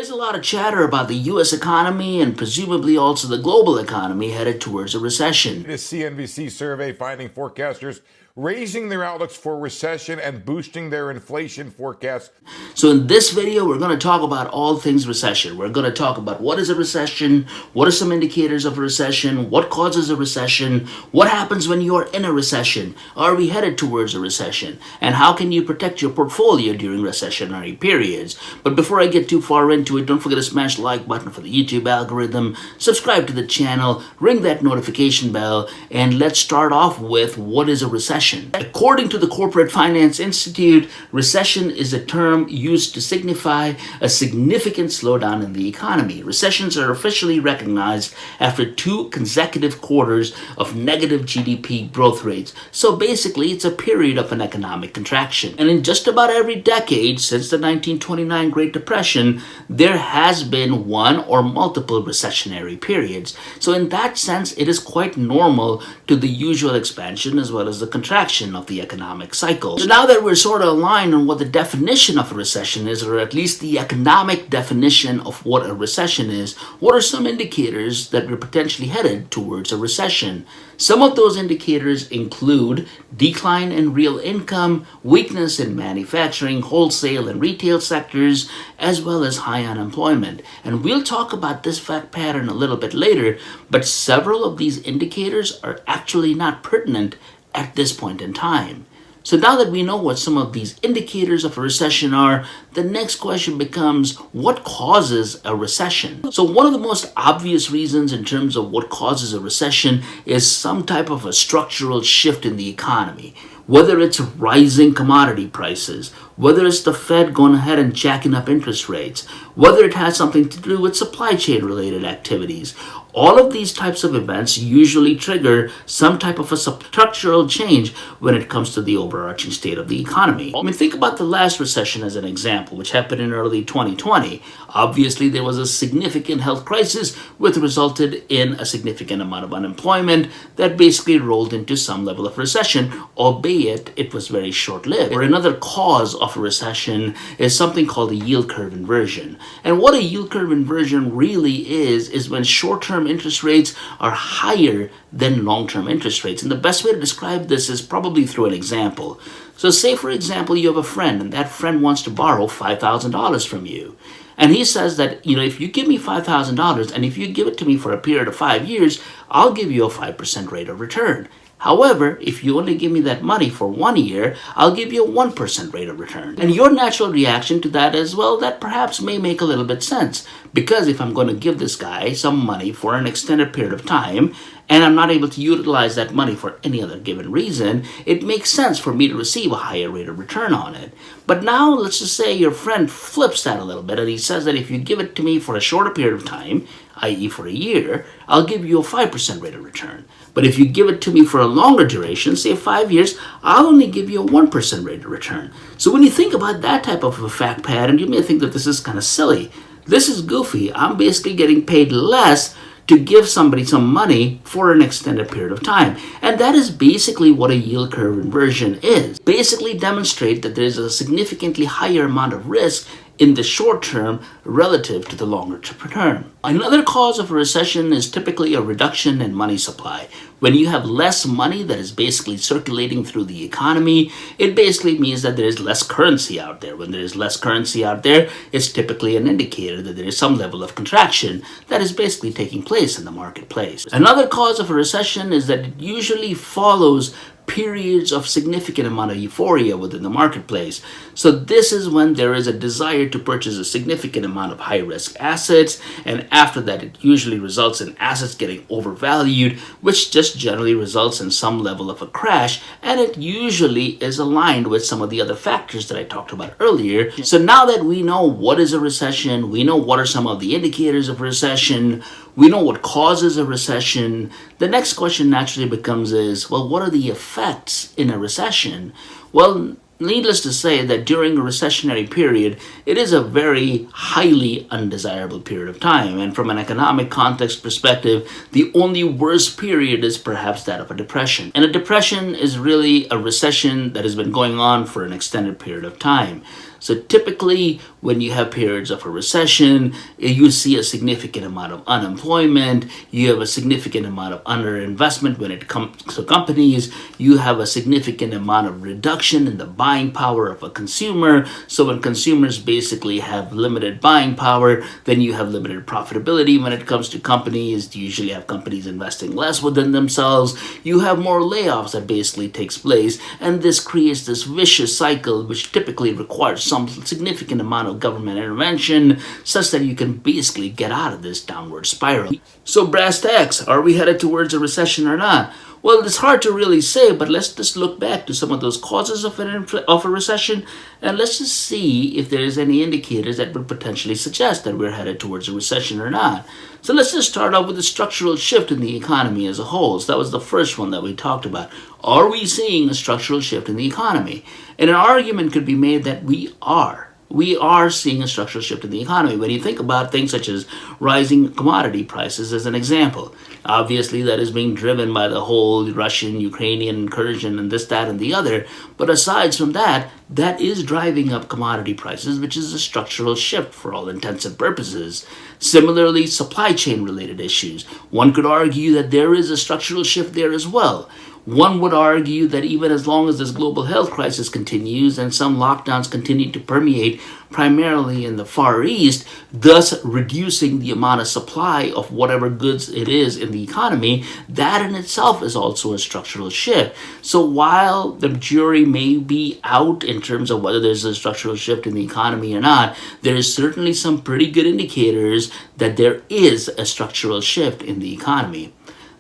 There's a lot of chatter about the US economy and presumably also the global economy headed towards a recession. A CNBC survey finding forecasters raising their outlooks for recession and boosting their inflation forecasts. So in this video, we're going to talk about all things recession. We're going to talk about what is a recession, what are some indicators of a recession, what causes a recession, what happens when you are in a recession, are we headed towards a recession, and how can you protect your portfolio during recessionary periods. But before I get too far into it, don't forget to smash the like button for the YouTube algorithm, subscribe to the channel, ring that notification bell, and let's start off with what is a recession. According to the Corporate Finance Institute, recession is a term used to signify a significant slowdown in the economy. Recessions are officially recognized after 2 consecutive quarters of negative GDP growth rates. So basically, it's a period of an economic contraction. And in just about every decade since the 1929 Great Depression, there has been one or multiple recessionary periods. So in that sense, it is quite normal to the usual expansion as well as the contraction of the economic cycle. So now that we're sort of aligned on what the definition of a recession is, or at least the economic definition of what a recession is, what are some indicators that we're potentially headed towards a recession? Some of those indicators include decline in real income, weakness in manufacturing, wholesale and retail sectors, as well as high unemployment. And we'll talk about this fact pattern a little bit later, but several of these indicators are actually not pertinent at this point in time. So now that we know what some of these indicators of a recession are, the next question becomes, what causes a recession? So one of the most obvious reasons in terms of what causes a recession is some type of a structural shift in the economy. Whether it's rising commodity prices, whether it's the Fed going ahead and jacking up interest rates, whether it has something to do with supply chain related activities. All of these types of events usually trigger some type of a structural change when it comes to the overarching state of the economy. I mean, think about the last recession as an example, which happened in early 2020. Obviously, there was a significant health crisis, which resulted in a significant amount of unemployment that basically rolled into some level of recession, albeit it was very short-lived. Or another cause of a recession is something called a yield curve inversion. And what a yield curve inversion really is when short-term interest rates are higher than long-term interest rates. And the best way to describe this is probably through an example. So say, for example, you have a friend and that friend wants to borrow $5,000 from you. And he says that, if you give me $5,000 and if you give it to me for a period of 5 years, I'll give you a 5% rate of return. However, if you only give me that money for 1 year, I'll give you a 1% rate of return. And your natural reaction to that is, well, that perhaps may make a little bit sense. Because if I'm going to give this guy some money for an extended period of time, and I'm not able to utilize that money for any other given reason, it makes sense for me to receive a higher rate of return on it. But now, let's just say your friend flips that a little bit, and he says that if you give it to me for a shorter period of time, i.e. for a year, I'll give you a 5% rate of return. But if you give it to me for a longer duration, say 5 years, I'll only give you a 1% rate of return. So when you think about that type of a fact pattern, you may think that this is kind of silly. This is goofy. I'm basically getting paid less to give somebody some money for an extended period of time. And that is basically what a yield curve inversion is. Basically demonstrate that there's a significantly higher amount of risk in the short term relative to the longer term. Another cause of a recession is typically a reduction in money supply. When you have less money that is basically circulating through the economy, it basically means that there is less currency out there. When there is less currency out there, it's typically an indicator that there is some level of contraction that is basically taking place in the marketplace. Another cause of a recession is that it usually follows periods of significant amount of euphoria within the marketplace. So this is when there is a desire to purchase a significant amount of high-risk assets, and after that it usually results in assets getting overvalued, which just generally results in some level of a crash, and it usually is aligned with some of the other factors that I talked about earlier. So now that we know what is a recession, we know what are some of the indicators of recession, we know what causes a recession, the next question naturally becomes well, what are the effects in a recession? Well, needless to say that during a recessionary period, it is a very highly undesirable period of time. And from an economic context perspective, the only worst period is perhaps that of a depression. And a depression is really a recession that has been going on for an extended period of time. So typically, when you have periods of a recession, you see a significant amount of unemployment, you have a significant amount of underinvestment when it comes to companies, you have a significant amount of reduction in the buying power of a consumer. So when consumers basically have limited buying power, then you have limited profitability when it comes to companies. You usually have companies investing less within themselves. You have more layoffs that basically takes place, and this creates this vicious cycle which typically requires some significant amount of government intervention such that you can basically get out of this downward spiral. So brass tacks, are we headed towards a recession or not? Well, it's hard to really say, but let's just look back to some of those causes of a recession, and let's just see if there's any indicators that would potentially suggest that we're headed towards a recession or not. So let's just start off with the structural shift in the economy as a whole. So that was the first one that we talked about. Are we seeing a structural shift in the economy? And an argument could be made that we are. We are seeing a structural shift in the economy. When you think about things such as rising commodity prices as an example, obviously that is being driven by the whole Russian-Ukrainian incursion and this, that, and the other. But aside from that, that is driving up commodity prices, which is a structural shift for all intents and purposes. Similarly, supply chain related issues. One could argue that there is a structural shift there as well. One would argue that even as long as this global health crisis continues and some lockdowns continue to permeate primarily in the Far East, thus reducing the amount of supply of whatever goods it is in the economy, that in itself is also a structural shift. So while the jury may be out in terms of whether there's a structural shift in the economy or not, there is certainly some pretty good indicators that there is a structural shift in the economy.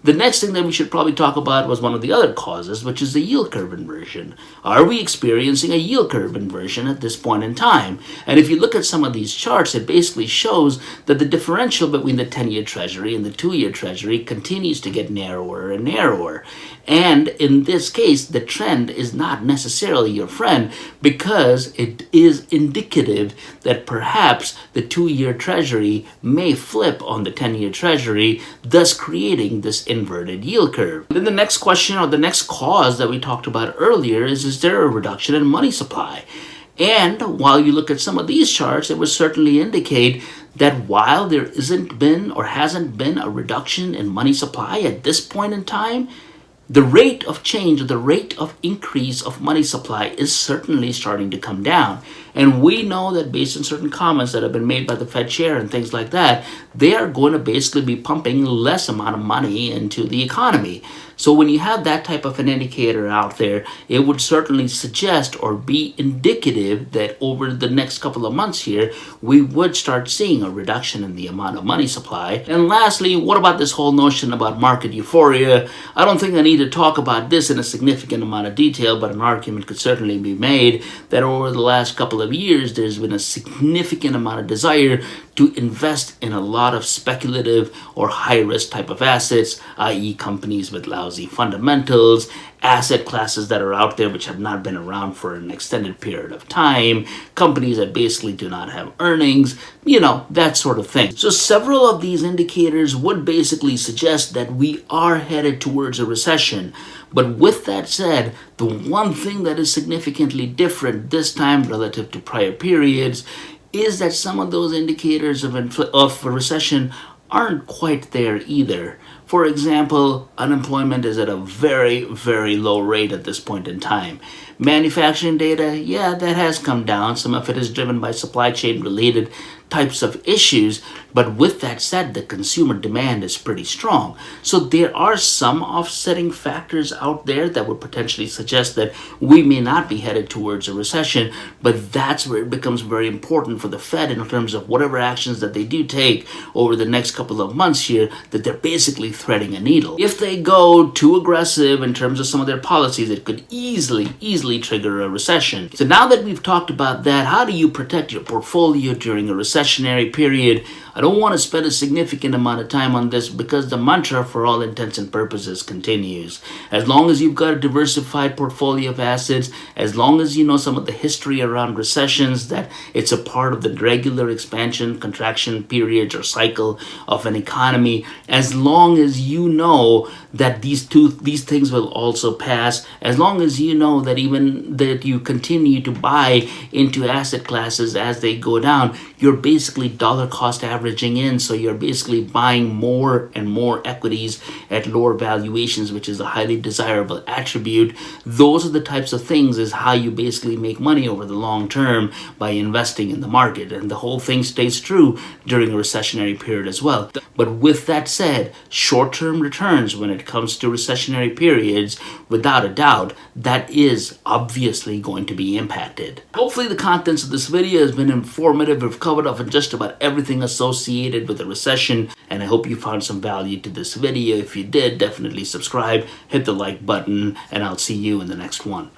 The next thing that we should probably talk about was one of the other causes, which is the yield curve inversion. Are we experiencing a yield curve inversion at this point in time? And if you look at some of these charts, it basically shows that the differential between the 10-year Treasury and the 2-year Treasury continues to get narrower and narrower. And in this case, the trend is not necessarily your friend because it is indicative that perhaps the 2-year Treasury may flip on the 10-year Treasury, thus creating this inverted yield curve. Then the next question or the next cause that we talked about earlier is there a reduction in money supply? And while you look at some of these charts, it would certainly indicate that while there hasn't been a reduction in money supply at this point in time, the rate of change, or the rate of increase of money supply is certainly starting to come down. And we know that based on certain comments that have been made by the Fed chair and things like that, they are going to basically be pumping less amount of money into the economy. So when you have that type of an indicator out there, it would certainly suggest or be indicative that over the next couple of months here, we would start seeing a reduction in the amount of money supply. And lastly, what about this whole notion about market euphoria? I don't think I need to talk about this in a significant amount of detail, but an argument could certainly be made that over the last couple of years, there's been a significant amount of desire to invest in a lot of speculative or high-risk type of assets, i.e. companies with lousy fundamentals, asset classes that are out there which have not been around for an extended period of time, companies that basically do not have earnings, that sort of thing. So several of these indicators would basically suggest that we are headed towards a recession. But with that said, the one thing that is significantly different this time relative to prior periods is that some of those indicators of a recession aren't quite there either. For example, unemployment is at a very, very low rate at this point in time. Manufacturing data, yeah, that has come down. Some of it is driven by supply chain related types of issues. But with that said, the consumer demand is pretty strong. So there are some offsetting factors out there that would potentially suggest that we may not be headed towards a recession. But that's where it becomes very important for the Fed in terms of whatever actions that they do take over the next couple of months here, that they're basically threading a needle. If they go too aggressive in terms of some of their policies, it could easily trigger a recession. So now that we've talked about that, how do you protect your portfolio during a recessionary period? I don't want to spend a significant amount of time on this because the mantra, for all intents and purposes, continues. As long as you've got a diversified portfolio of assets, as long as you know some of the history around recessions, that it's a part of the regular expansion, contraction periods or cycle of an economy, as long as you know that these things will also pass, as long as you know that even that you continue to buy into asset classes as they go down, you're basically dollar cost averaging in. So you're basically buying more and more equities at lower valuations, which is a highly desirable attribute. Those are the types of things is how you basically make money over the long term by investing in the market. And the whole thing stays true during a recessionary period as well. But with that said, short-term returns when it comes to recessionary periods, without a doubt, that is obviously going to be impacted. Hopefully the contents of this video has been informative. We've covered off on just about everything associated with a recession, and I hope you found some value to this video. If you did, definitely subscribe, hit the like button, and I'll see you in the next one.